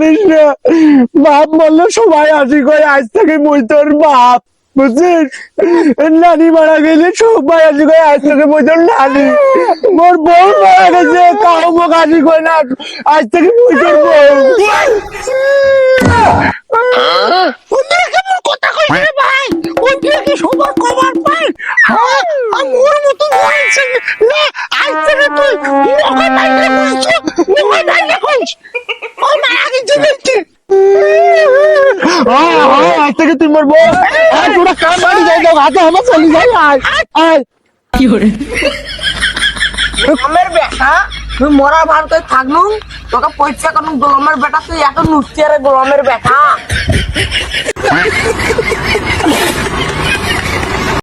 জানিস না বাপ বললো সবাই আসি কই আজ থেকে মুই তোর বাপ বুঝছিস নানি মারা গেলে সবাই আসি কই আজ থেকে মুই তোর নানি মোর বউ মারা গেছে কাউ মোক আসি কই না আজ থেকে মুই তোর বউ কথা কইছে ভাই ওই কি সবার কভার পাই হ্যাঁ আমার মতো হয়েছে না আজ থেকে তুই ওকে বাইরে কইছ ওকে বাইরে কইছ ও না আগে যেতে আজ থেকে তুই মোর বউ আর তোরা কাম বাড়ি যাই দাও হাতে আমার চলে যাই আয় আয় কি করে গোলামের বেটা তুই মরা ভারতে থাকলু তোকে পয়সা কোন গোলামের বেটা তুই এত নুচি রে গোলামের বেটা